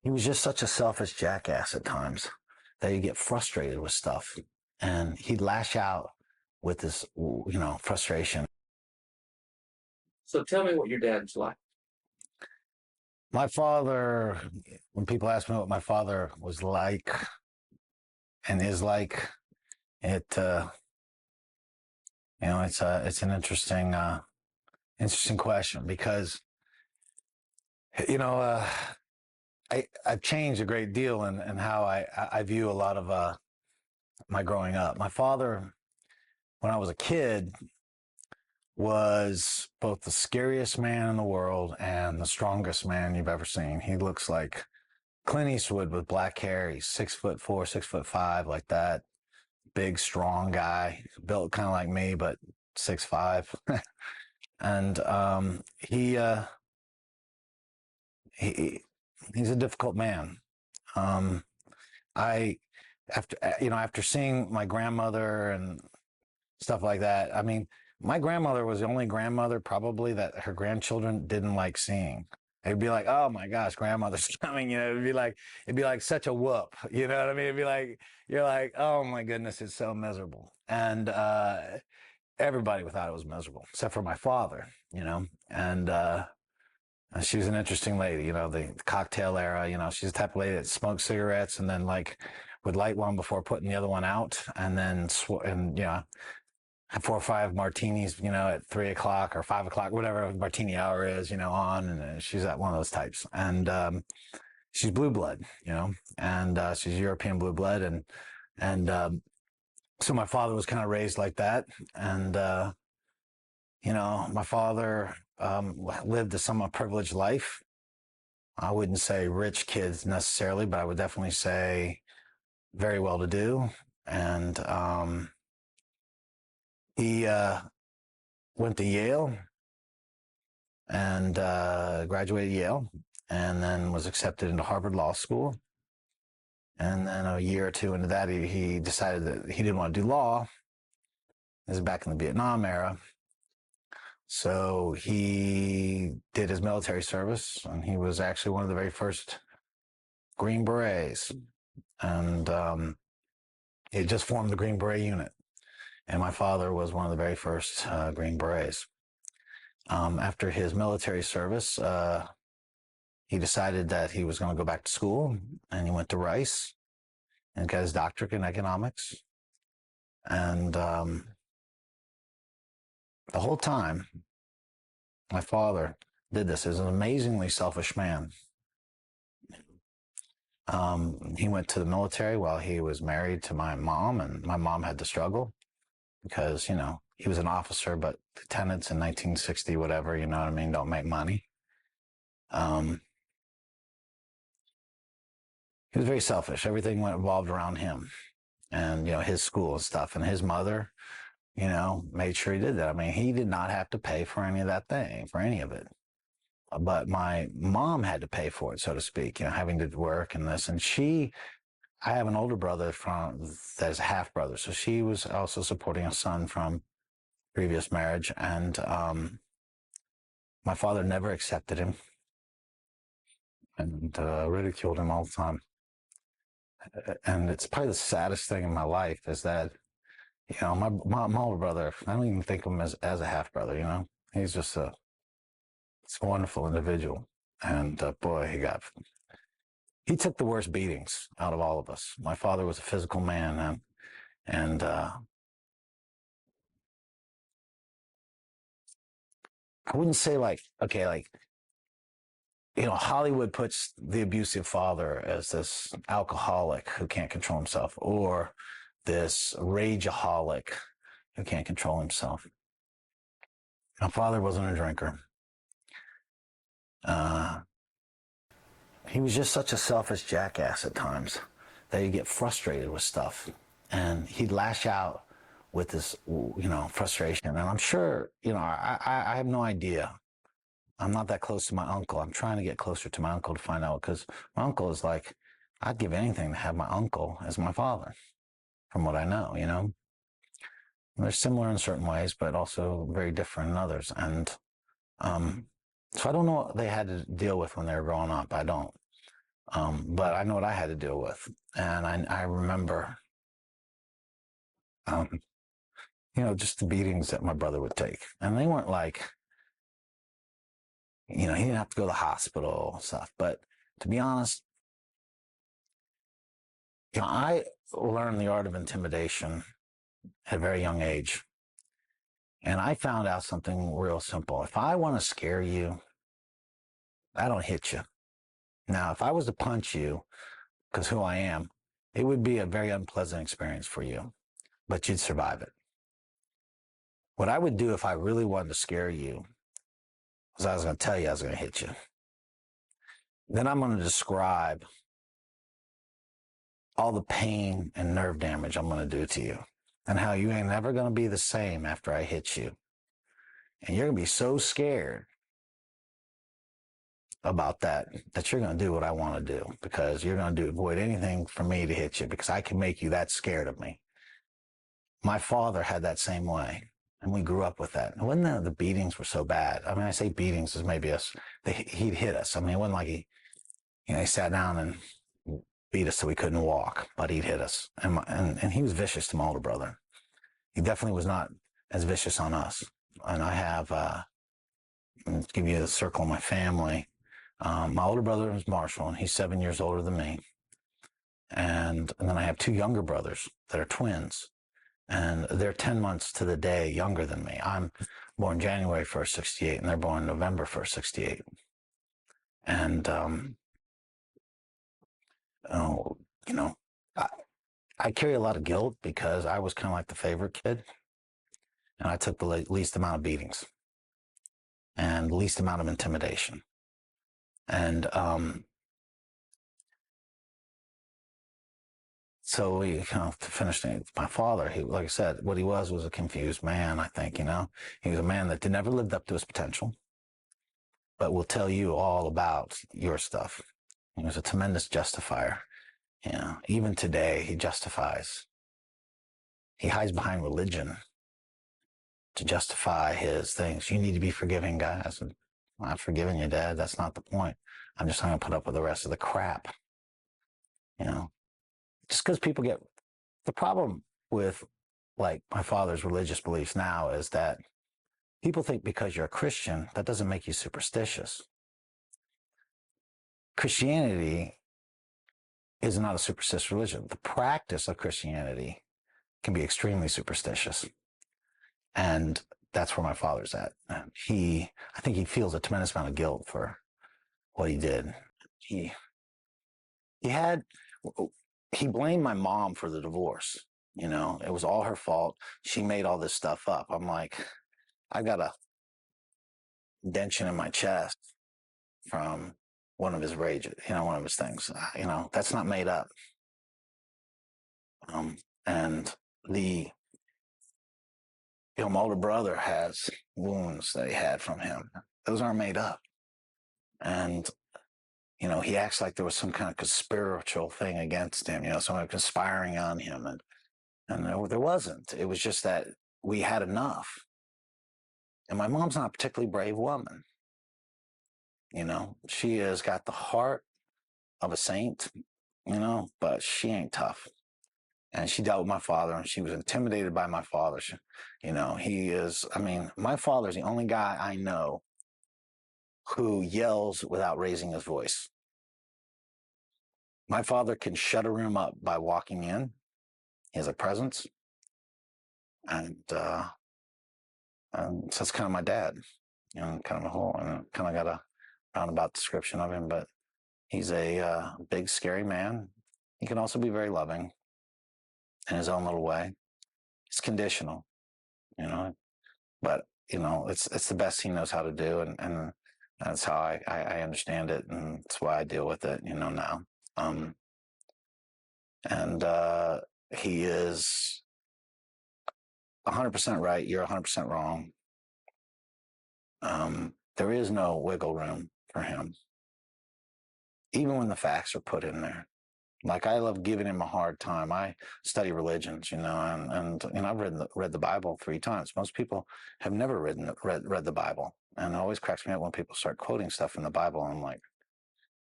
He was just such a selfish jackass at times that he'd get frustrated with stuff and he'd lash out with this, frustration. So tell me what your dad's like. My father, when people ask me what my father was like and is like, it's an interesting question because, you know, uh, I've changed a great deal in how I view a lot of my growing up. My father, when I was a kid, was both the scariest man in the world and the strongest man you've ever seen. He looks like Clint Eastwood with black hair. He's 6'4", 6'5", like that. Big, strong guy, built kind of like me, but 6'5". And he's a difficult man. I after seeing my grandmother and stuff like that, I mean, my grandmother was the only grandmother probably that her grandchildren didn't like seeing. They'd be like, "Oh my gosh, grandmother's coming!" It'd be like such a whoop. You know what I mean? It'd be like you're like, "Oh my goodness, it's so miserable." And everybody thought it was miserable, except for my father. And she was an interesting lady. The cocktail era. She's the type of lady that smoked cigarettes and then would light one before putting the other one out, and then have 4 or 5 martinis, at 3 o'clock or 5 o'clock, whatever martini hour is, on. And she's one of those types. And she's blue blood, and she's European blue blood. And so my father was kind of raised like that. And, my father lived a somewhat privileged life. I wouldn't say rich kids necessarily, but I would definitely say very well to do. And he went to Yale and graduated Yale, and then was accepted into Harvard Law School. And then a year or two into that, he decided that he didn't want to do law. This is back in the Vietnam era. So he did his military service, and he was actually one of the very first Green Berets. And he just formed the Green Beret unit. And my father was one of the very first Green Berets. After his military service, he decided that he was going to go back to school, and he went to Rice and got his doctorate in economics. And the whole time, my father did this. He was an amazingly selfish man. He went to the military while he was married to my mom, and my mom had to struggle because, he was an officer, but lieutenants in 1960, whatever, you know what I mean, don't make money. He was very selfish. Everything revolved around him and, his school and stuff. And his mother, made sure he did that. I mean, he did not have to pay for any of that thing, for any of it. But my mom had to pay for it, so to speak, having to work and this. And I have an older brother that's a half brother. So she was also supporting a son from previous marriage. And my father never accepted him and ridiculed him all the time. And it's probably the saddest thing in my life is that, my older brother, I don't even think of him as a half brother, he's just a wonderful individual. And boy, he took the worst beatings out of all of us. My father was a physical man, and I wouldn't say Hollywood puts the abusive father as this alcoholic who can't control himself, or this rageaholic who can't control himself. My father wasn't a drinker. He was just such a selfish jackass at times that he'd get frustrated with stuff, and he'd lash out with this, frustration. And I'm sure, I have no idea. I'm not that close to my uncle. I'm trying to get closer to my uncle to find out, because my uncle is like, I'd give anything to have my uncle as my father, from what I know, They're similar in certain ways, but also very different in others. And so I don't know what they had to deal with when they were growing up. I don't. But I know what I had to deal with. And I remember, um, just the beatings that my brother would take. And they weren't like, he didn't have to go to the hospital and stuff. But to be honest, I learned the art of intimidation at a very young age. And I found out something real simple. If I want to scare you, I don't hit you. Now, if I was to punch you, because who I am, it would be a very unpleasant experience for you, but you'd survive it. What I would do if I really wanted to scare you was I was going to tell you I was going to hit you. Then I'm going to describe all the pain and nerve damage I'm going to do to you and how you ain't never going to be the same after I hit you. And you're going to be so scared about that you're going to do what I want to do, because you're going to avoid anything for me to hit you, because I can make you that scared of me. My father had that same way, and we grew up with that. It wasn't that the beatings were so bad. I mean, I say beatings as maybe he'd hit us. I mean, it wasn't like he sat down and beat us so we couldn't walk, but he'd hit us. And he was vicious to my older brother. He definitely was not as vicious on us. And I have, to give you a circle of my family, my older brother is Marshall, and he's 7 years older than me. And then I have two younger brothers that are twins, and they're 10 months to the day younger than me. I'm born January 1st, 68, and they're born November 1st, 68. And, I carry a lot of guilt because I was kind of like the favorite kid, and I took the least amount of beatings and least amount of intimidation. And so to finish things, my father, he, like I said, what he was a confused man, I think, He was a man that never lived up to his potential, but will tell you all about your stuff. He was a tremendous justifier. Even today, he justifies. He hides behind religion to justify his things. You need to be forgiving, guys. I'm not forgiving you, Dad. That's not the point. I'm just going to put up with the rest of the crap. Just because people get the problem with like my father's religious beliefs now is that people think because you're a Christian, that doesn't make you superstitious. Christianity is not a superstitious religion. The practice of Christianity can be extremely superstitious. And that's where my father's at. I think he feels a tremendous amount of guilt for what he did. He blamed my mom for the divorce. It was all her fault. She made all this stuff up. I'm like, I got a dention in my chest from one of his rages, one of his things. That's not made up. And my older brother has wounds that he had from him. Those aren't made up. And, he acts like there was some kind of spiritual thing against him, someone conspiring on him. And there wasn't. It was just that we had enough. And my mom's not a particularly brave woman. She has got the heart of a saint, but she ain't tough. And she dealt with my father, and she was intimidated by my father. My father's the only guy I know who yells without raising his voice. My father can shut a room up by walking in. He has a presence. And so that's kind of my dad, kind of a whole, and kind of got a roundabout description of him, but he's a big, scary man. He can also be very loving in his own little way. It's conditional, but it's the best he knows how to do, and that's how I understand it, and that's why I deal with it, now. He is 100% right. You're 100% wrong. There is no wiggle room for him, even when the facts are put in there. Like, I love giving him a hard time. I study religions, and I've read the Bible 3 times. Most people have never read the Bible, and it always cracks me up when people start quoting stuff from the Bible. And I'm like,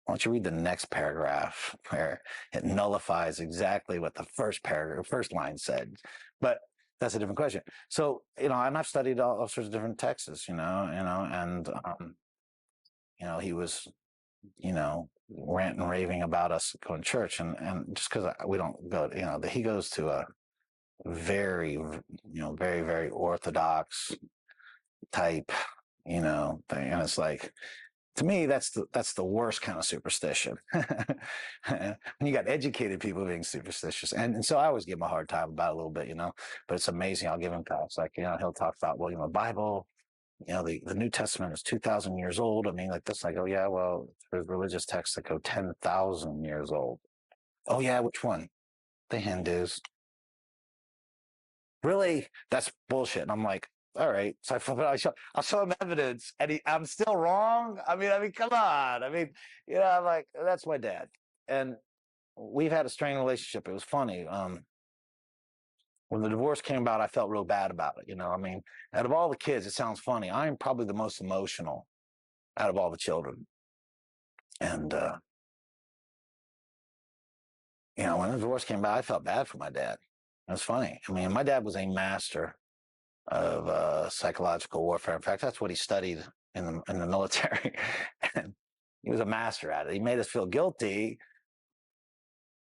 Why don't you read the next paragraph where it nullifies exactly what the first line said? But that's a different question. So, and I've studied all sorts of different texts, and he was, ranting and raving about us going to church, and just because we don't go, he goes to a very, very, very orthodox type, thing, and it's like, to me, that's the worst kind of superstition. When you got educated people being superstitious, and so I always give him a hard time about it a little bit, but it's amazing. I'll give him thoughts like, he'll talk about, well, the Bible, the New Testament is 2,000 years old. I mean, like this, I go, yeah, well, there's religious texts that go 10,000 years old. Oh yeah, which one? The Hindus. Really? That's bullshit. And I'm like, all right. So I'll show him evidence, and I'm still wrong. I mean, come on. I mean, I'm like, that's my dad, and we've had a strained relationship. It was funny. When the divorce came about, I felt real bad about it. I mean, out of all the kids, it sounds funny. I'm probably the most emotional out of all the children, and when the divorce came about, I felt bad for my dad. It was funny. I mean, my dad was a master of psychological warfare. In fact, that's what he studied in the military, and he was a master at it. He made us feel guilty,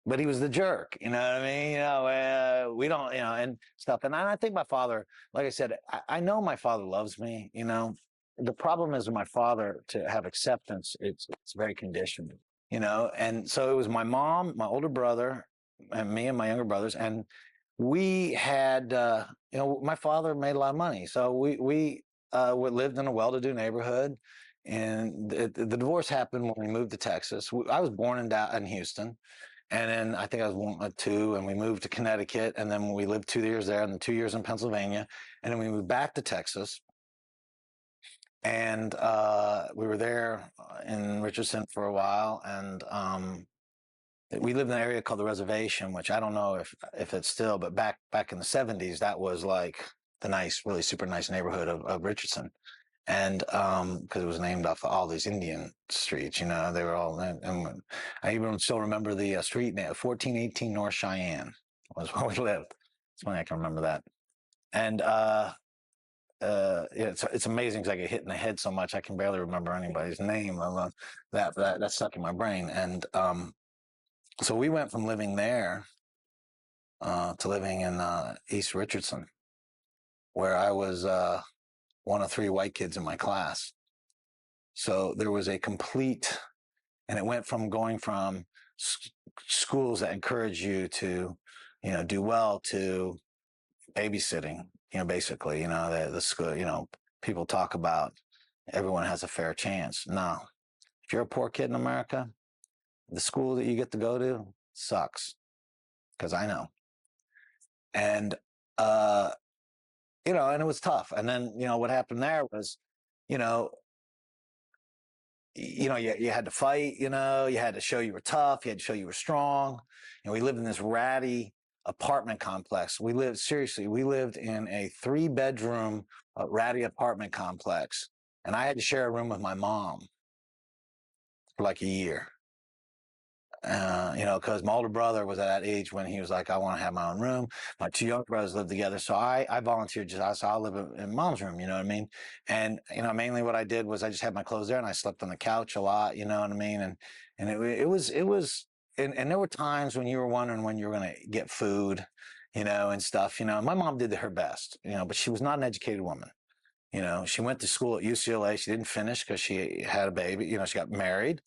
but he was the jerk. You know what I mean? We don't, and stuff. And I think my father, like I said, I know my father loves me. The problem is with my father to have acceptance. It's very conditioned. And so it was my mom, my older brother, and me and my younger brothers, and we had, my father made a lot of money, so we lived in a well-to-do neighborhood, and the divorce happened when we moved to Texas. I was born in Houston, and then I think I was 1 2, and we moved to Connecticut, and then we lived 2 years there, and then 2 years in Pennsylvania, and then we moved back to Texas, and we were there in Richardson for a while, and we lived in an area called the Reservation, which I don't know if it's still, but back in the 70s, that was like the nice, really super nice neighborhood of Richardson. And because it was named off all these Indian streets, they were all, and I even still remember the street name, 1418 North Cheyenne was where we lived. It's funny I can remember that. And it's amazing because I get hit in the head so much I can barely remember anybody's name. That stuck in my brain. And so we went from living there to living in East Richardson, where I was one of 3 white kids in my class. So there was a complete, and it went from going from schools that encourage you to, do well, to babysitting. Basically, the school. People talk about everyone has a fair chance. No, if you're a poor kid in America, the school that you get to go to sucks, because I know. And and it was tough. And then what happened there was, you know, you had to fight. You had to show you were tough. You had to show you were strong. We lived in this ratty apartment complex. We lived in a 3-bedroom ratty apartment complex, and I had to share a room with my mom for like a year. Because my older brother was at that age when he was like, I want to have my own room. My 2 younger brothers lived together. So I volunteered, I'll live in mom's room, you know what I mean? And, mainly what I did was I just had my clothes there, and I slept on the couch a lot, you know what I mean? And it was, and there were times when you were wondering when you were going to get food, and stuff, my mom did her best, but she was not an educated woman. She went to school at UCLA. She didn't finish because she had a baby. She got married.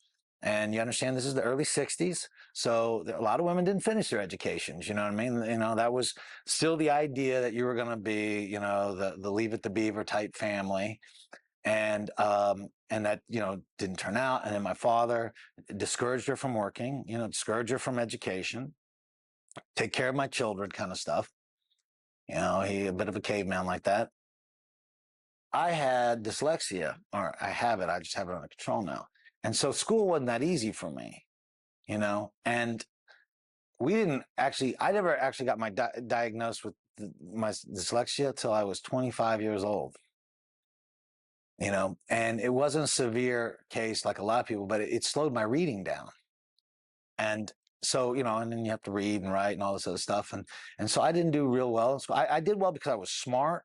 And you understand this is the early 60s. So a lot of women didn't finish their educations. You know what I mean? That was still the idea that you were going to be, the Leave It to Beaver type family. And that, didn't turn out. And then my father discouraged her from working, discouraged her from education, take care of my children kind of stuff. He a bit of a caveman like that. I had dyslexia, or I have it. I just have it under control now. And so school wasn't that easy for me, and I never actually got my diagnosed with my dyslexia till I was 25 years old. and it wasn't a severe case like a lot of people, but it slowed my reading down. And so, and then you have to read and write and all this other stuff. And so I didn't do real well. So I did well because I was smart,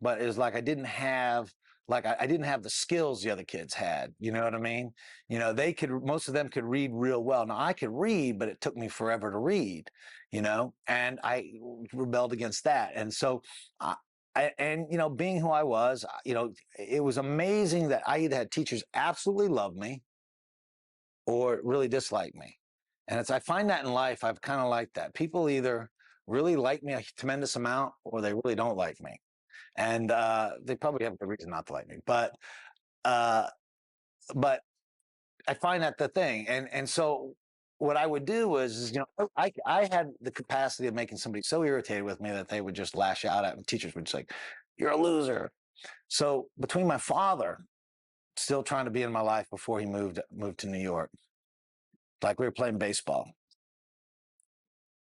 but it was like I didn't have I didn't have the skills the other kids had. You know what I mean? Most of them could read real well. Now I could read, but it took me forever to read, and I rebelled against that. And so being who I was, it was amazing that I either had teachers absolutely love me or really dislike me. And I find that in life, I've kind of like that. People either really like me a tremendous amount or they really don't like me. And they probably have a good reason not to like me. Uh, but I find that the thing. And so what I would do was, I had the capacity of making somebody so irritated with me that they would just lash out at me. Teachers would say, "You're a loser." So between my father still trying to be in my life before he moved to New York, like we were playing baseball,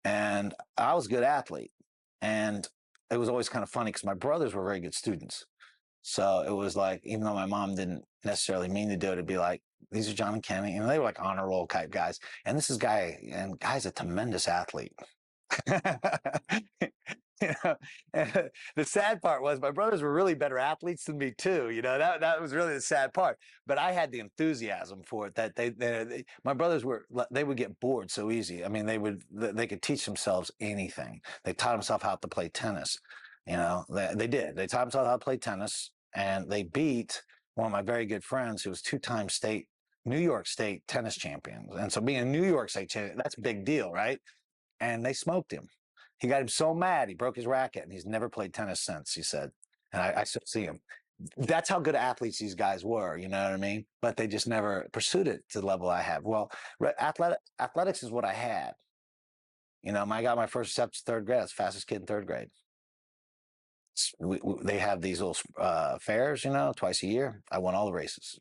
and I was a good athlete, and it was always kind of funny because my brothers were very good students. So it was like, even though my mom didn't necessarily mean to do it, it'd be like, these are John and Kenny, and they were like honor roll type guys. And this is guy's a tremendous athlete. And the sad part was my brothers were really better athletes than me too. That was really the sad part. But I had the enthusiasm for it. That my brothers they would get bored so easy. I mean, they could teach themselves anything. They taught themselves how to play tennis. They did. They taught themselves how to play tennis, and they beat one of my very good friends who was two-time New York State tennis champions. And so being a New York State champion, that's a big deal, right? And they smoked him. He got him so mad, he broke his racket, and he's never played tennis since, he said. And I still see him. That's how good athletes these guys were, you know what I mean? But they just never pursued it to the level I have. Well, athletics is what I had. I got my first steps third grade. I was the fastest kid in third grade. They have these little fairs, twice a year. I won all the races.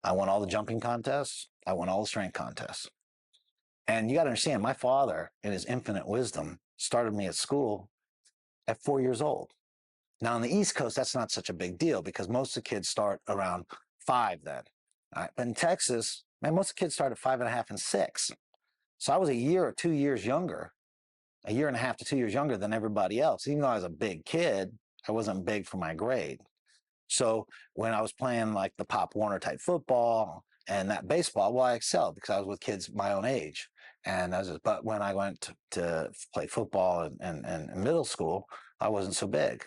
I won all the jumping contests. I won all the strength contests. And you got to understand, my father, in his infinite wisdom, started me at school at 4 years old. Now, on the East Coast, that's not such a big deal because most of the kids start around 5 then. All right? But in Texas, man, most of the kids start at 5.5 and 6. So I was a year or 2 years younger, a year and a half to 2 years younger than everybody else. Even though I was a big kid, I wasn't big for my grade. So when I was playing like the Pop Warner type football and that baseball, well, I excelled because I was with kids my own age. But when I went to play football and middle school, I wasn't so big.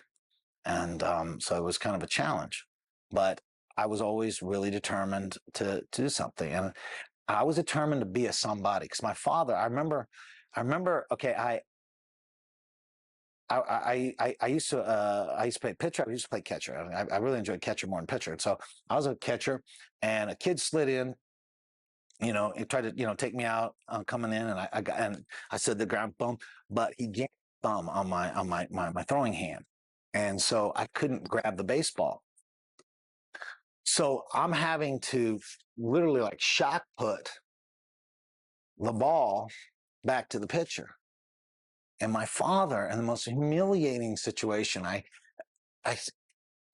And so it was kind of a challenge. But I was always really determined to do something. And I was determined to be a somebody because my father, I remember, okay, I used to play pitcher. I used to play catcher. I really enjoyed catcher more than pitcher. And so I was a catcher, and a kid slid in, and tried to take me out coming in, and I said the ground boom, but he jammed his thumb on my throwing hand, and so I couldn't grab the baseball. So I'm having to literally like shot put the ball back to the pitcher. And my father, in the most humiliating situation, I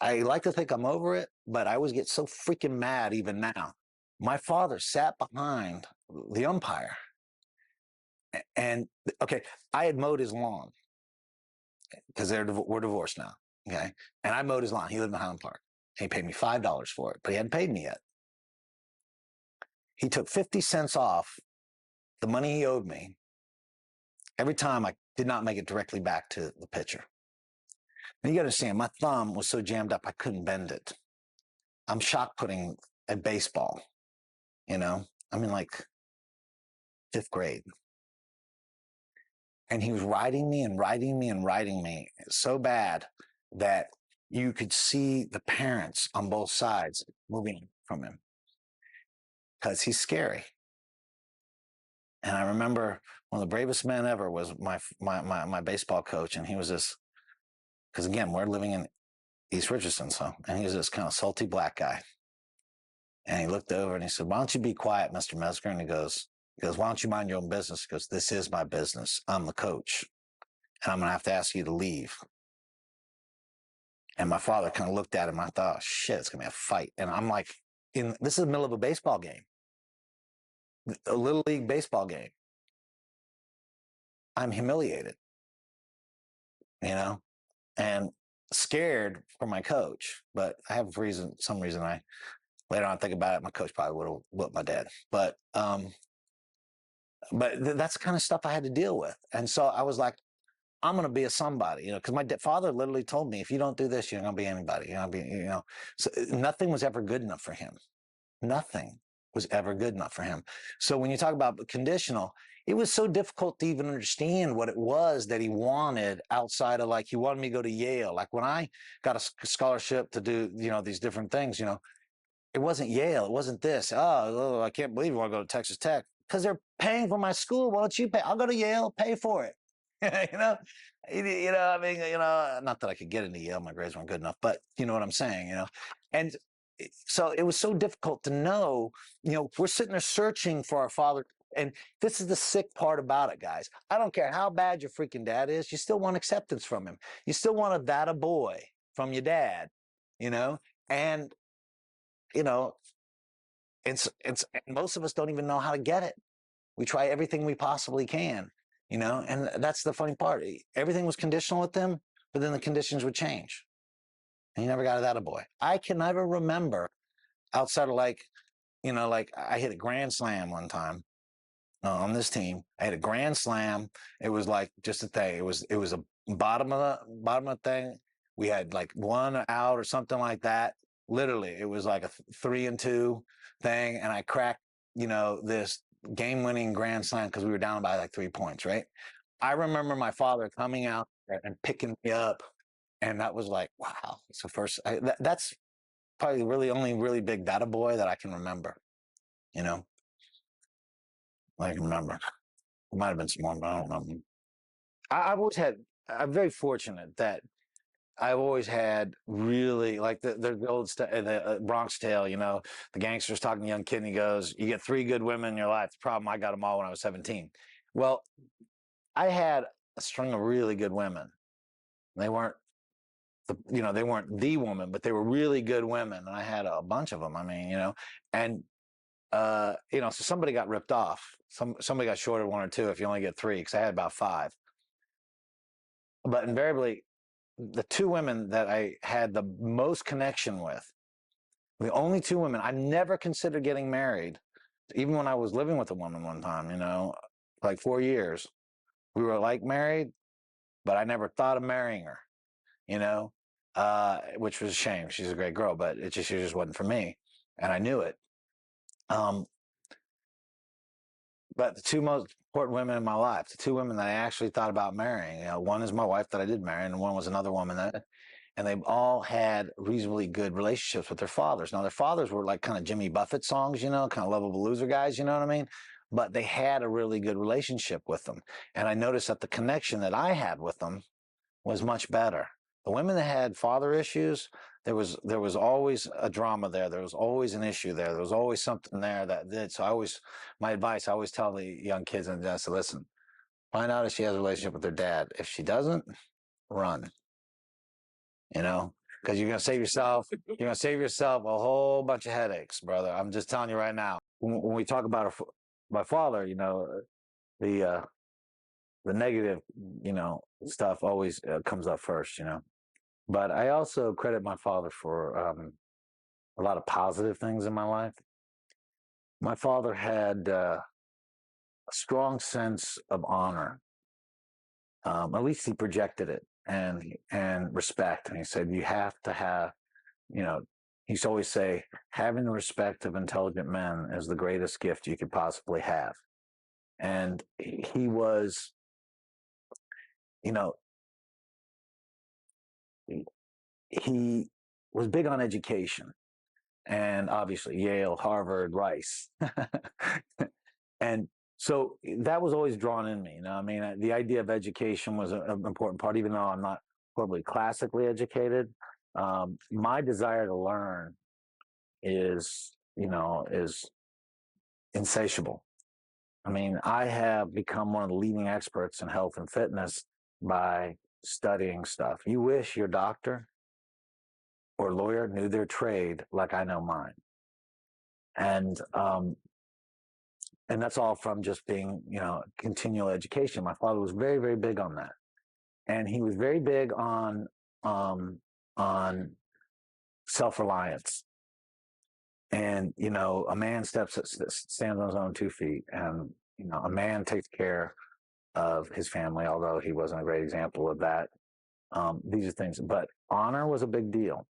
like to think I'm over it, but I always get so freaking mad even now. My father sat behind the umpire, and okay, I had mowed his lawn because we're divorced now. Okay, and I mowed his lawn. He lived in Highland Park. He paid me $5 for it, but he hadn't paid me yet. He took 50 cents off the money he owed me every time I did not make it directly back to the pitcher. And you got to understand, my thumb was so jammed up I couldn't bend it. I'm shot putting a baseball, I'm in like 5th grade. And he was riding me and riding me and riding me so bad that you could see the parents on both sides moving from him because he's scary. And I remember one of the bravest men ever was my baseball coach. And he was this, because again, we're living in East Richardson. And he was this kind of salty black guy. And he looked over and he said, "Why don't you be quiet, Mr. Mezger?" And he goes, "Why don't you mind your own business?" He goes, "This is my business. I'm the coach. And I'm going to have to ask you to leave." And my father kind of looked at him. I thought, oh, shit, it's going to be a fight. And I'm like, this is the middle of a baseball game, a little league baseball game. I'm humiliated, and scared for my coach. But I have some reason later on I think about it, my coach probably would have whooped my dad. But that's the kind of stuff I had to deal with. And so I was like, I'm going to be a somebody, because my father literally told me, if you don't do this, you're going to be anybody. You're going to be, so nothing was ever good enough for him. Nothing was ever good enough for him. So when you talk about conditional, it was so difficult to even understand what it was that he wanted outside of, like, he wanted me to go to Yale. Like when I got a scholarship to do, these different things, it wasn't Yale. It wasn't this. Oh, I can't believe you want to go to Texas Tech because they're paying for my school. Why don't you pay? I'll go to Yale, pay for it. I mean, not that I could get into Yale. My grades weren't good enough, but you know what I'm saying, and so it was so difficult to know, we're sitting there searching for our father. And this is the sick part about it, guys. I don't care how bad your freaking dad is. You still want acceptance from him. You still want a boy from your dad, and, it's most of us don't even know how to get it. We try everything we possibly can, and that's the funny part. Everything was conditional with them, but then the conditions would change. And you never got that boy. I can never remember outside of like I hit a grand slam one time on this team. I hit a grand slam. It was like just a thing. It was a bottom of the thing. We had like one out or something like that. Literally, it was like a 3-2 thing, and I cracked this game-winning grand slam because we were down by like 3 points. Right. I remember my father coming out and picking me up, and that was like, wow. It's the first. That's probably really only really big data boy that I can remember. I can remember. It might have been some more, but I don't remember. I've always had. I'm very fortunate that I've always had really like the old the Bronx Tale. The gangster's talking to a young kid, and he goes, "You get 3 good women in your life." The problem, I got them all when I was 17. Well, I had a string of really good women. They weren't they weren't the woman, but they were really good women, and I had a bunch of them. I mean, and so somebody got ripped off. Somebody got shorted 1 or 2 if you only get 3, because I had about 5. But invariably, the 2 women that I had the most connection with, the only 2 women, I never considered getting married, even when I was living with a woman one time, like 4 years. We were like married, but I never thought of marrying her, which was a shame. She's a great girl, but she just wasn't for me. And I knew it. But the 2 most important women in my life, the 2 women that I actually thought about marrying, one is my wife that I did marry, and one was another woman and they've all had reasonably good relationships with their fathers. Now, their fathers were like kind of Jimmy Buffett songs, kind of lovable loser guys, you know what I mean? But they had a really good relationship with them. And I noticed that the connection that I had with them was much better. The women that had father issues, there was always a drama there. There was always an issue there. There was always something there that did. So my advice, I always tell the young kids, and I say, listen, find out if she has a relationship with their dad. If she doesn't, run. Because you're gonna save yourself a whole bunch of headaches, brother. I'm just telling you right now. When we talk about my father, the negative, stuff always comes up first, But I also credit my father for a lot of positive things in my life. My father had a strong sense of honor. At least he projected it, and respect. And he said, you have to have, he used to always say, having the respect of intelligent men is the greatest gift you could possibly have. And he was, he was big on education, and obviously Yale, Harvard, Rice. And so that was always drawn in me. I mean, the idea of education was an important part, even though I'm not probably classically educated. My desire to learn is insatiable. I mean, I have become one of the leading experts in health and fitness by studying stuff. You wish your doctor or lawyer knew their trade like I know mine. And that's all from just being, continual education. My father was very, very big on that. And he was very big on self-reliance. And, a man stands on his own 2 feet, and, a man takes care of his family, although he wasn't a great example of that. These are things, but honor was a big deal,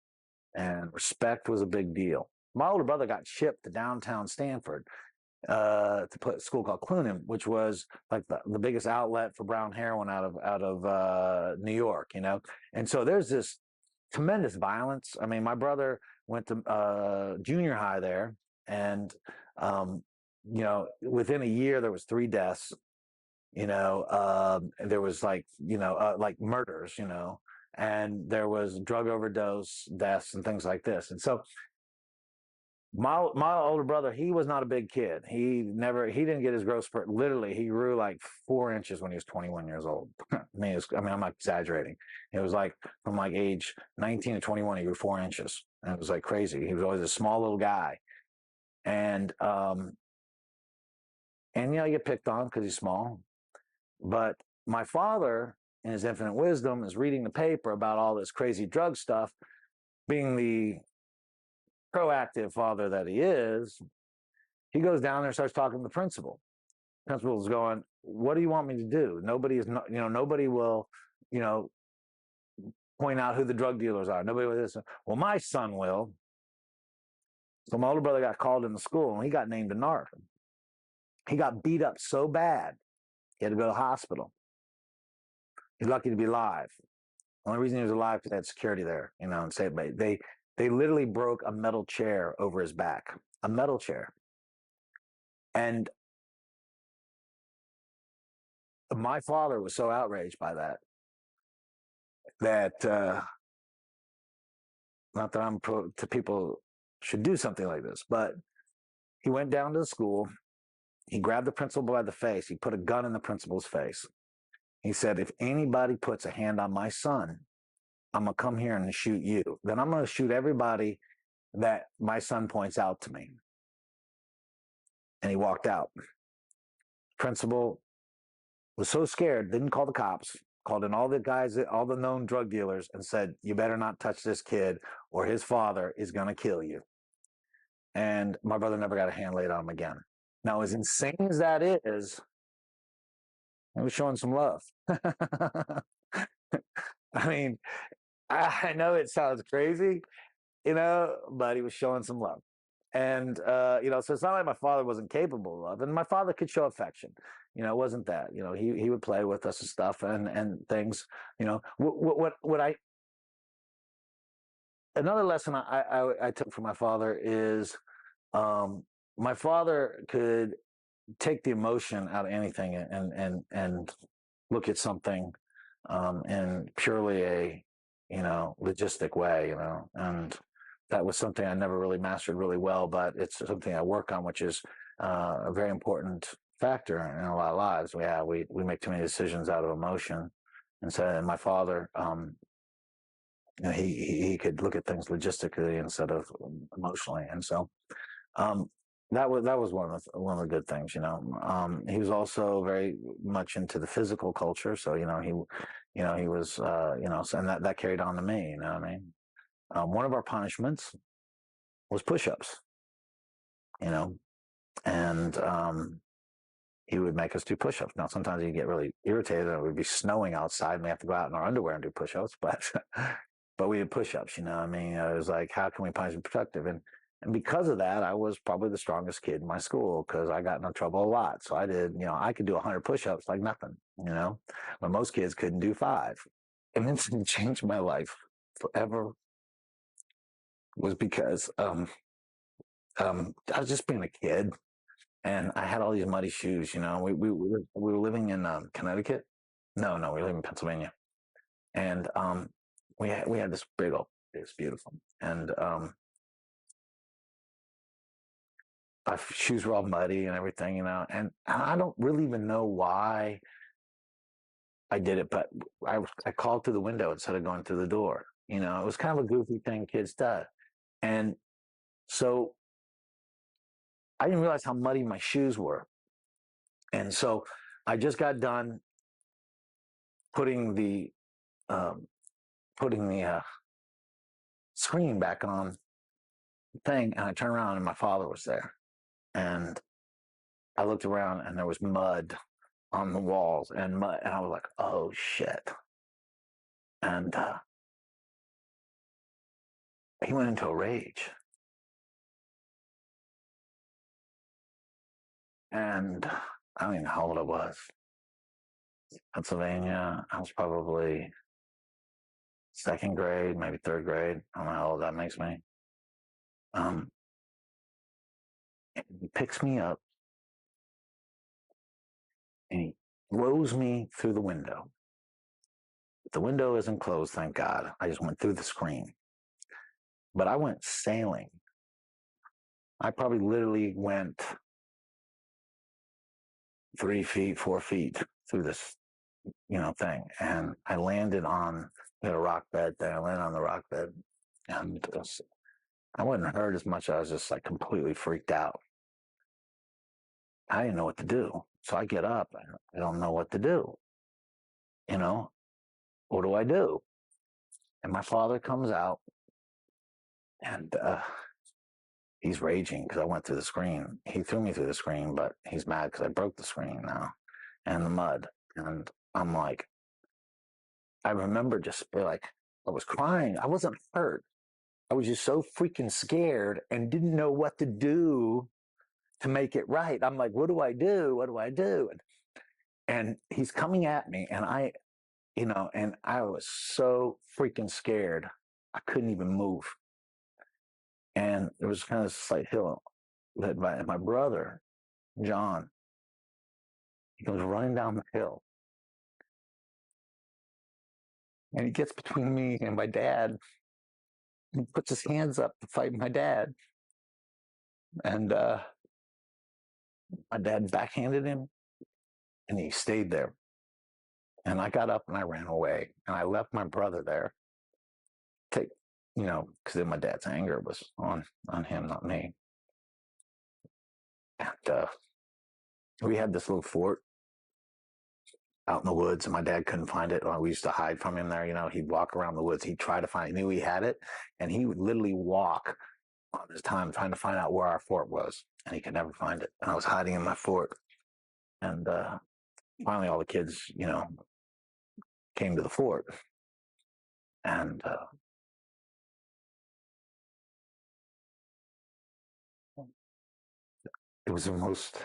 and respect was a big deal. My older brother got shipped to downtown Stanford to put a school called Clunan, which was like the biggest outlet for brown heroin out of New York, And so there's this tremendous violence. I mean, my brother went to junior high there, and within a year there was 3 deaths. There was like murders, and there was drug overdose deaths and things like this. And so my older brother, he was not a big kid. He didn't get his growth spurt. Literally, he grew like 4 inches when he was 21 years old. I'm not exaggerating. It was like from like age 19 to 21, he grew 4 inches. And it was like crazy. He was always a small little guy. And you get picked on because he's small. But my father, in his infinite wisdom, is reading the paper about all this crazy drug stuff, being the proactive father that he is. He goes down there and starts talking to the principal. Principal's going, "What do you want me to do? Nobody will, point out who the drug dealers are. Nobody will this. Well, my son will." So my older brother got called into school, and he got named a narc. He got beat up so bad, he had to go to the hospital. He's lucky to be alive. The only reason he was alive because they had security there, and they literally broke a metal chair over his back, a metal chair. And my father was so outraged by that not that I'm pro to people should do something like this, but he went down to the school. He grabbed the principal by the face. He put a gun in the principal's face. He said, "If anybody puts a hand on my son, I'm going to come here and shoot you. Then I'm going to shoot everybody that my son points out to me." And he walked out. Principal was so scared, didn't call the cops, called in all the guys, all the known drug dealers, and said, "You better not touch this kid or his father is going to kill you." And my brother never got a hand laid on him again. Now, as insane as that is, he was showing some love. I mean, I know it sounds crazy, but he was showing some love. And, so it's not like my father wasn't capable of love. And my father could show affection. It wasn't that. He would play with us and stuff and things. Another lesson I took from my father is my father could take the emotion out of anything and look at something in purely a logistic way, and that was something I never really mastered really well, but it's something I work on, which is a very important factor in a lot of lives. We make too many decisions out of emotion, and my father, he could look at things logistically instead of emotionally, and so that was one of the good things. He was also very much into the physical culture, so he was and that carried on to me. You know what I mean? One of our punishments was push-ups, and he would make us do push-ups. Now, sometimes you get really irritated, and it would be snowing outside, and we have to go out in our underwear and do push-ups, but we did push-ups. It was like, how can we punish and productive? And because of that, I was probably the strongest kid in my school because I got in trouble a lot. So I did, I could do 100 push-ups like nothing, but most kids couldn't do 5. And this changed my life forever. Was because I was just being a kid, and I had all these muddy shoes. We were living in Connecticut. No, we live in Pennsylvania, and we had this big old, it's beautiful, and my shoes were all muddy and everything, and I don't really even know why I did it, but I called through the window instead of going through the door. You know, it was kind of a goofy thing kids do. And so I didn't realize how muddy my shoes were. And so I just got done putting the um, screen back on the thing, and I turned around and my father was there. And I looked around and there was mud on the walls and mud, and I was like, "Oh shit!" And he went into a rage. And I don't even know how old I was. Pennsylvania, I was probably second grade, maybe third grade. I don't know how old that makes me. And he picks me up and he throws me through the window. The window isn't closed, thank God. I just went through the screen. But I went sailing. I probably literally went 3 feet, 4 feet through this, thing. And I landed on a rock bed there. I landed on the rock bed. And I wasn't hurt as much. I was just like completely freaked out. I didn't know what to do. So I get up. I don't know what to do. What do I do? And my father comes out and he's raging because I went through the screen. He threw me through the screen, but he's mad because I broke the screen now and the mud. And I'm like, I remember just like, I was crying. I wasn't hurt. I was just so freaking scared and didn't know what to do to make it right. I'm like, what do I do? What do I do? And he's coming at me, and and I was so freaking scared. I couldn't even move. And there was kind of a slight hill led by my brother, John. He goes running down the hill. And he gets between me and my dad. He puts his hands up to fight my dad. And my dad backhanded him, and he stayed there. And I got up and I ran away. And I left my brother there. Because then my dad's anger was on him, not me. And we had this little fort out in the woods, and my dad couldn't find it. We used to hide from him there. He'd walk around the woods. He'd try to find it. He knew he had it, and he would literally walk on his time trying to find out where our fort was, and he could never find it. And I was hiding in my fort. And finally, all the kids, came to the fort. And it was the most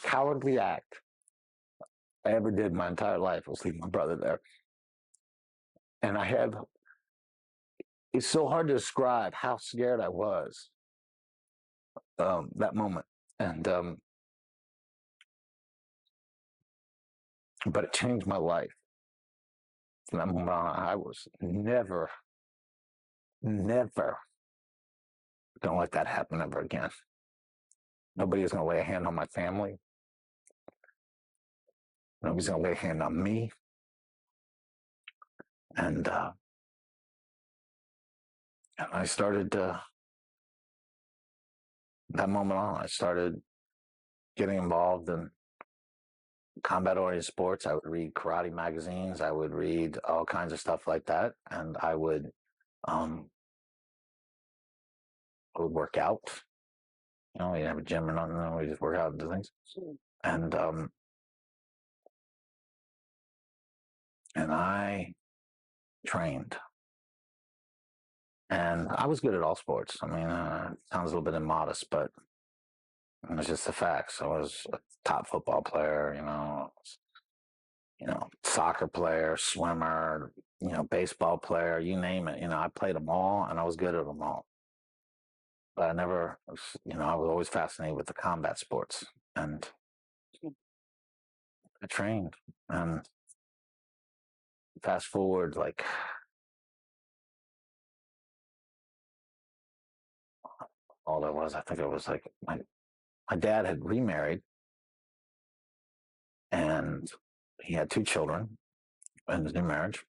cowardly act I ever did my entire life, was leave my brother there. And it's so hard to describe how scared I was that moment. And, but it changed my life. From that moment on, I was never going to let that happen ever again. Nobody is going to lay a hand on my family. Nobody's going to lay a hand on me. And I started, that moment on, I started getting involved in combat-oriented sports. I would read karate magazines. I would read all kinds of stuff like that. And I would work out. We didn't have a gym or nothing. We just work out and do things. And I trained. And I was good at all sports. I mean, it sounds a little bit immodest, but it's just the facts. I was a top football player, soccer player, swimmer, baseball player, you name it. I played them all, and I was good at them all. But I never, I was always fascinated with the combat sports. And I trained. And fast forward, like, all that was, I think it was like, my dad had remarried, and he had 2 children in his new marriage,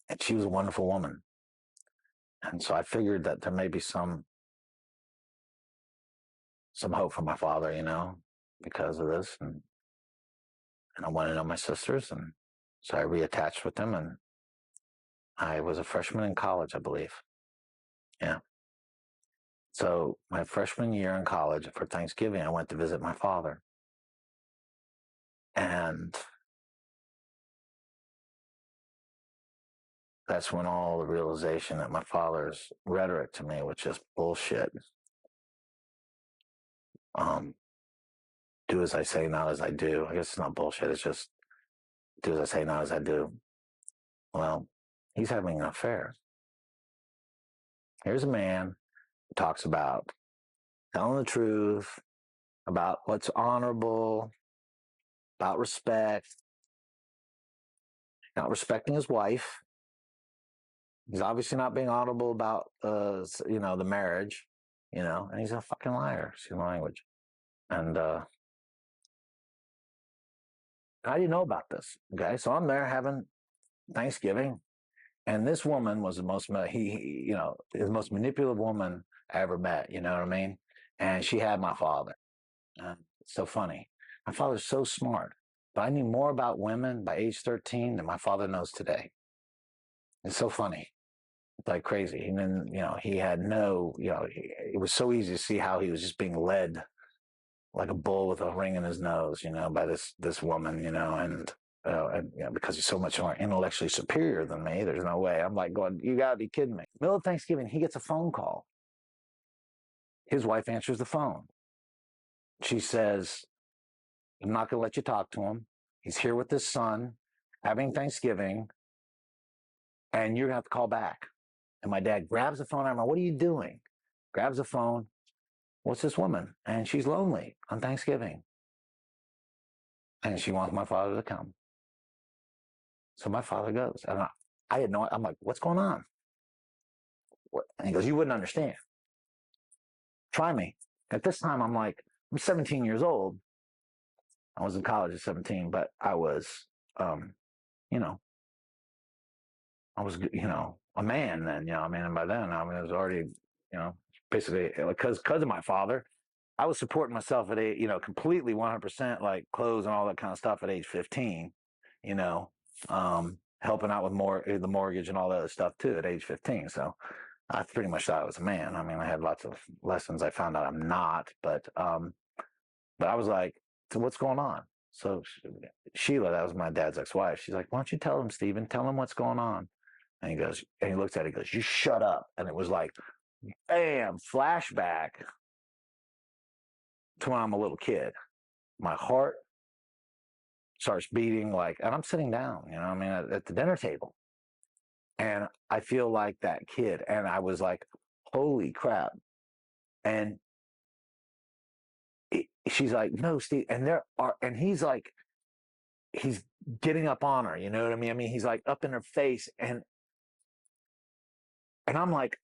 and she was a wonderful woman. And so I figured that there may be some hope for my father, because of this. And I wanted to know my sisters, and so I reattached with them, and I was a freshman in college, I believe. Yeah. So my freshman year in college, for Thanksgiving, I went to visit my father. And that's when all the realization that my father's rhetoric to me was just bullshit. Do as I say, not as I do. I guess it's not bullshit. It's just do as I say, not as I do. Well, he's having an affair. Here's a man who talks about telling the truth, about what's honorable, about respect, not respecting his wife. He's obviously not being honorable about, the marriage, and he's a fucking liar, excuse my language. And I didn't know about this. Okay. So I'm there having Thanksgiving, and this woman was the most, the most manipulative woman I ever met. You know what I mean? And she had my father. It's so funny. My father's so smart, but I knew more about women by age 13 than my father knows today. It's so funny. It's like crazy. And then, he had it was so easy to see how he was just being led like a bull with a ring in his nose, by this woman, and because he's so much more intellectually superior than me, there's no way. I'm like going, you gotta be kidding me. Middle of Thanksgiving, he gets a phone call. His wife answers the phone. She says, I'm not gonna let you talk to him. He's here with his son, having Thanksgiving, and you're gonna have to call back. And my dad grabs the phone. I'm like, what are you doing? Grabs the phone. What's this woman? And she's lonely on Thanksgiving. And she wants my father to come. So my father goes. And I had no, I'm like, what's going on? And he goes, you wouldn't understand. Try me. At this time, I'm 17 years old. I was in college at 17, but I was, you know, I was, a man then, and by then, I was already, basically, because of my father, I was supporting myself at completely 100%, like clothes and all that kind of stuff at age 15, helping out with the mortgage and all that other stuff too at age 15. So I pretty much thought I was a man. I mean, I had lots of lessons. I found out I'm not, but I was like, so what's going on? So Sheila, that was my dad's ex-wife. She's like, why don't you tell him, Stephen? Tell him what's going on. And he goes, and he looks at it, he goes, you shut up. And it was like, bam, flashback to when I'm a little kid. My heart starts beating and I'm sitting down, at the dinner table. And I feel like that kid. And I was like, holy crap. And she's like, no, Steve. And he's like, he's getting up on her, you know what I mean? I mean, he's like up in her face. And I'm like,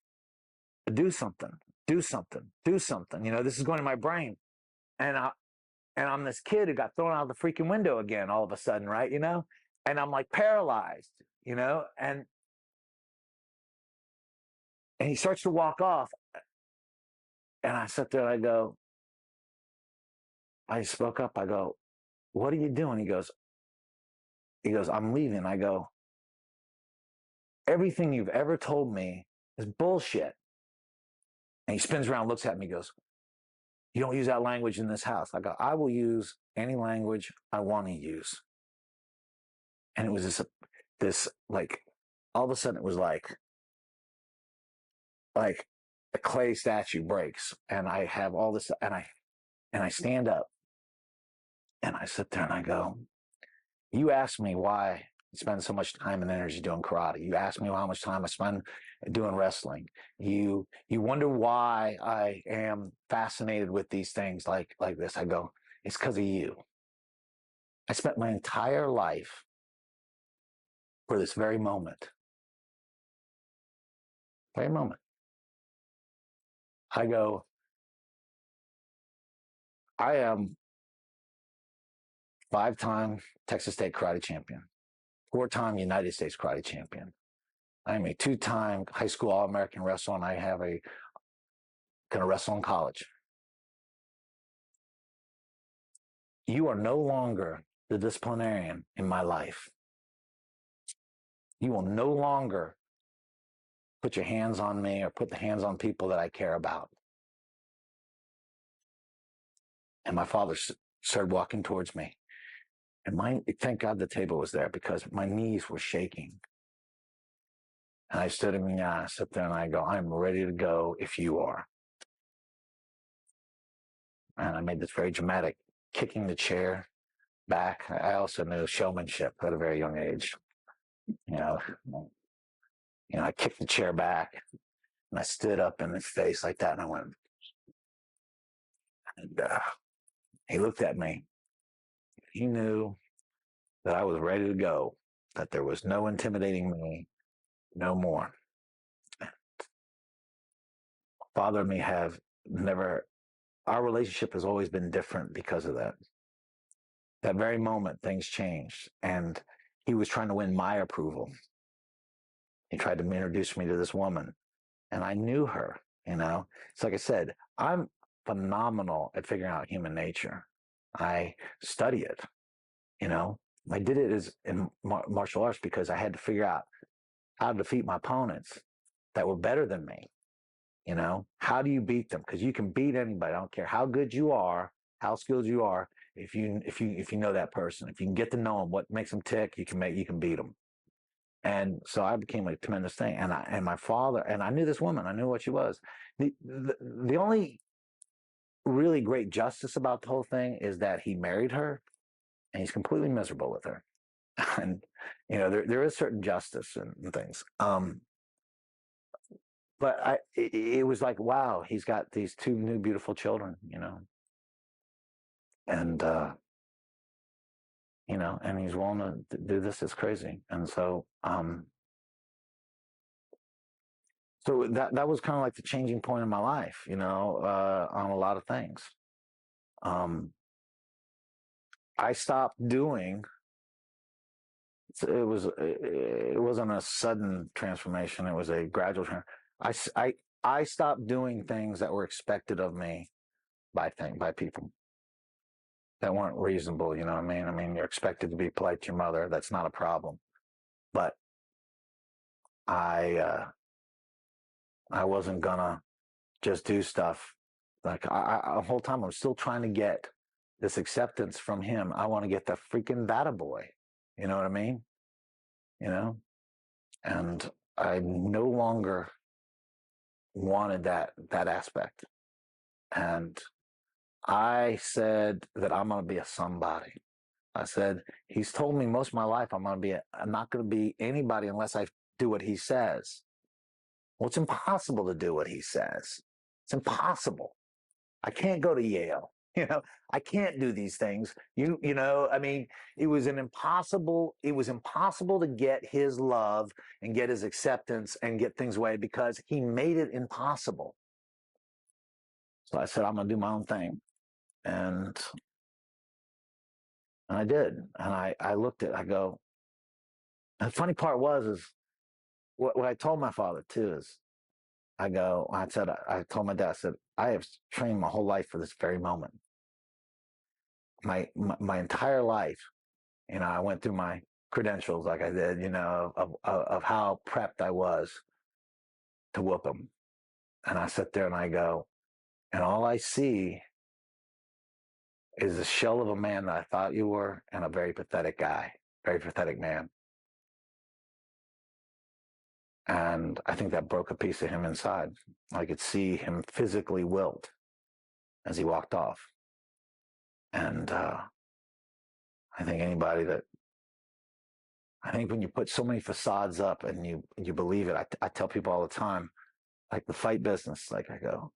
do something, do something, do something. This is going to my brain. And I'm this kid who got thrown out of the freaking window again all of a sudden, right? And I'm like paralyzed, and he starts to walk off. And I sit there and I spoke up. I go, what are you doing? He goes, I'm leaving. I go, everything you've ever told me is bullshit. And he spins around, looks at me, goes, you don't use that language in this house. I go, I will use any language I want to use. And it was this all of a sudden it was like a clay statue breaks, and I have all this, and I stand up, and I sit there and I go, you asked me why I spend so much time and energy doing karate. You asked me how much time I spend doing wrestling. You wonder why I am fascinated with these things like this. I go, it's because of you. I spent my entire life for this very moment. Very moment. I go, I am 5-time Texas State karate champion, 4-time United States karate champion. I'm a 2-time high school All-American wrestler, and I have a going to wrestle in college. You are no longer the disciplinarian in my life. You will no longer put your hands on me or put the hands on people that I care about. And my father started walking towards me. And thank God the table was there, because my knees were shaking. And I stood him in the eye, I sit there and I go, I'm ready to go if you are. And I made this very dramatic, kicking the chair back. I also knew showmanship at a very young age. You know, I kicked the chair back and I stood up in his face like that, and I went, and he looked at me. He knew that I was ready to go, that there was no intimidating me, no more. Father and me have never, our relationship has always been different because of that. That very moment, things changed, and he was trying to win my approval. He tried to introduce me to this woman, and I knew her. It's like I said, I'm phenomenal at figuring out human nature. I study it. I did it as in martial arts because I had to figure out how to defeat my opponents that were better than me. How do you beat them? Because you can beat anybody. I don't care how good you are, how skilled you are. If you know that person, if you can get to know them, what makes them tick, you can beat them. And so I became a tremendous thing. And my father, and I knew this woman, I knew what she was. The only really great justice about the whole thing is that he married her, and he's completely miserable with her. And there is certain justice and things. But it was like, wow, he's got these 2 new beautiful children, and and he's willing to do this. It's crazy. And so that was kind of like the changing point in my life, on a lot of things. I stopped doing. It wasn't a sudden transformation. It was a gradual transformation. I stopped doing things that were expected of me by people that weren't reasonable. You know what I mean? I mean, you're expected to be polite to your mother. That's not a problem. But I wasn't gonna just do stuff like the whole time. I'm still trying to get this acceptance from him. I want to get the freaking data boy. You know what I mean? And I no longer wanted that aspect. And I said that I'm going to be a somebody. I said, he's told me most of my life I'm not going to be anybody unless I do what he says. Well, it's impossible to do what he says. It's impossible. I can't go to Yale. I can't do these things. I mean, it was impossible to get his love and get his acceptance and get things away because he made it impossible. So I said, I'm going to do my own thing. And I did. And I looked at it, I go, and the funny part is what I told my father too is, I told my dad, I said, I have trained my whole life for this very moment. My entire life, I went through my credentials like I did, of how prepped I was to whoop him. And I sit there and I go, and all I see is a shell of a man that I thought you were, and a very pathetic guy, very pathetic man. And I think that broke a piece of him inside. I could see him physically wilt as he walked off. And I think when you put so many facades up and you believe it, I tell people all the time, like the fight business, like I go,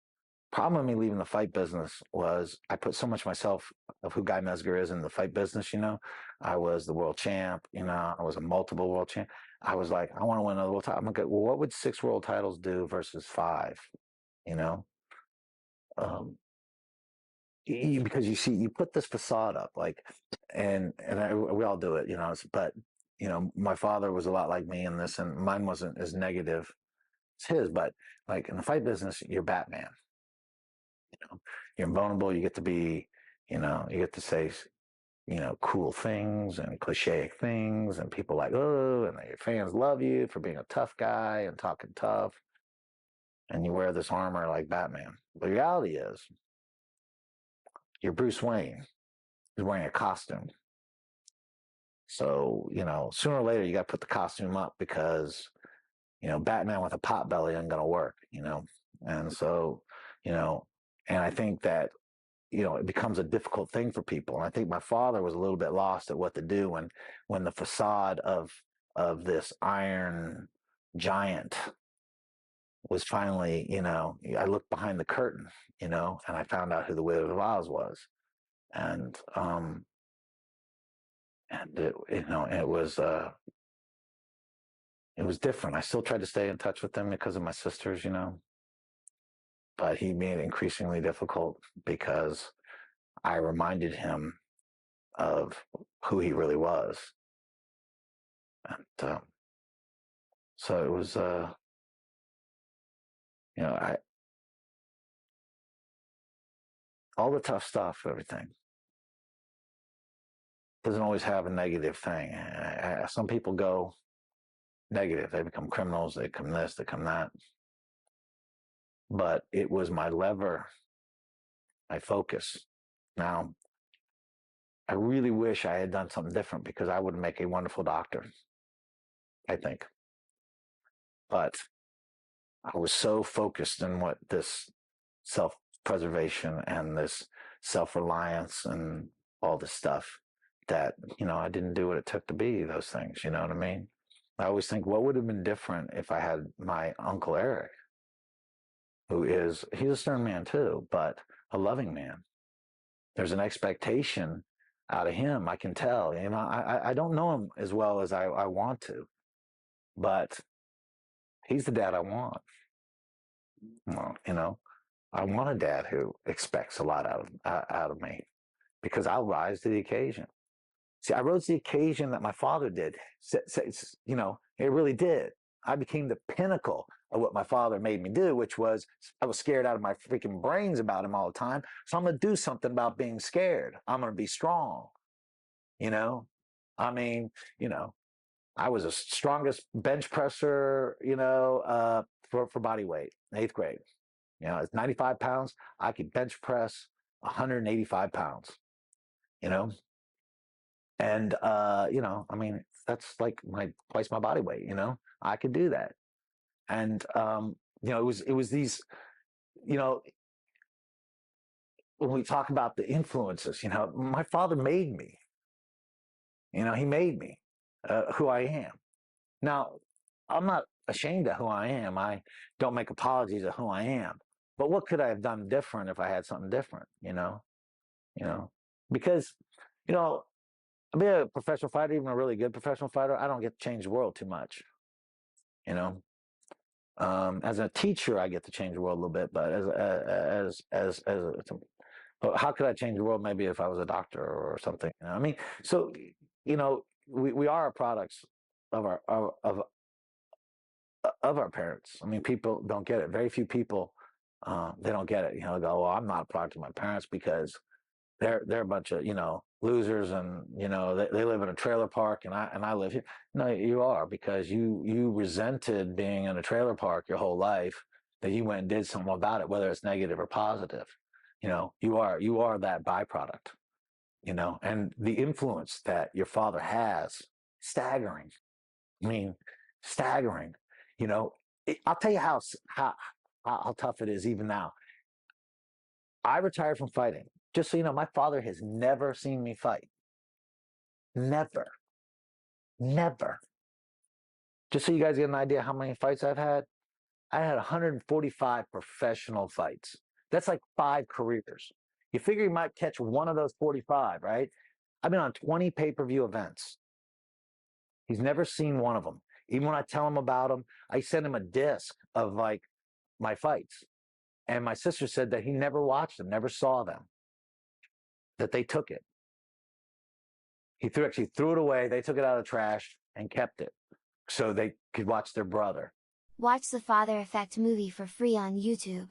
problem with me leaving the fight business was I put so much myself of who Guy Mezger is in the fight business. I was the world champ, I was a multiple world champ. I was like, I want to win another world title. I'm like, well, what would 6 world titles do versus 5? because you see, you put this facade up, like, we all do it, but my father was a lot like me in this, and mine wasn't as negative as his, but like in the fight business, you're Batman. You're invulnerable. You get to be, you get to say, cool things and cliche things, and people like, oh, and your fans love you for being a tough guy and talking tough, and you wear this armor like Batman. The reality is, you're Bruce Wayne. He's wearing a costume. So, sooner or later, you got to put the costume up because, Batman with a pot belly isn't going to work, And so, and I think that, it becomes a difficult thing for people. And I think my father was a little bit lost at what to do when the facade of this iron giant was finally, I looked behind the curtain, and I found out who the Wizard of Oz was. And it was different. I still tried to stay in touch with them because of my sisters, but he made it increasingly difficult because I reminded him of who he really was. And so it was, all the tough stuff, everything doesn't always have a negative thing. Some people go negative. They become criminals. They become this, they become that. But it was my lever, my focus. Now, I really wish I had done something different because I would make a wonderful doctor, I think. But I was so focused in what this self-preservation and this self-reliance and all this stuff that, I didn't do what it took to be those things. You know what I mean? I always think, what would have been different if I had my Uncle Eric, he's a stern man too, but a loving man. There's an expectation out of him. I can tell, I don't know him as well as I want to, but he's the dad I want. Well, I want a dad who expects a lot out of me because I'll rise to the occasion. See, I rose to the occasion that my father did. It really did. I became the pinnacle of what my father made me do, which was I was scared out of my freaking brains about him all the time. So I'm going to do something about being scared. I'm going to be strong. I mean, I was the strongest bench presser, for body weight in 8th grade. It's 95 pounds. I could bench press 185 pounds, and, I mean, that's like twice my body weight, I could do that. And, it was these, when we talk about the influences, my father made me, he made me who I am. Now, I'm not ashamed of who I am. I don't make apologies of who I am. But what could I have done different if I had something different, Because, be a professional fighter, even a really good professional fighter, I don't get to change the world too much. As a teacher, I get to change the world a little bit, but how could I change the world? Maybe if I was a doctor or something. I mean, so we are products of our parents. I mean, people don't get it. Very few people, they don't get it. Go, well, I'm not a product of my parents because they're a bunch of losers, and they live in a trailer park, and I live here. No, you are, because you resented being in a trailer park your whole life, that you went and did something about it, whether it's negative or positive. You are that byproduct. And the influence that your father has, staggering. I mean, staggering. I'll tell you how tough it is even now. I retired from fighting. Just so you know, my father has never seen me fight. Never. Never. Just so you guys get an idea how many fights I've had, I had 145 professional fights. That's like 5 careers. You figure you might catch one of those 45, right? I've been on 20 pay-per-view events. He's never seen one of them. Even when I tell him about them, I send him a disc of like my fights. And my sister said that he never watched them, never saw them. that they took it. He actually threw it away. They took it out of the trash and kept it so they could watch their brother. Watch the Father Effect movie for free on YouTube.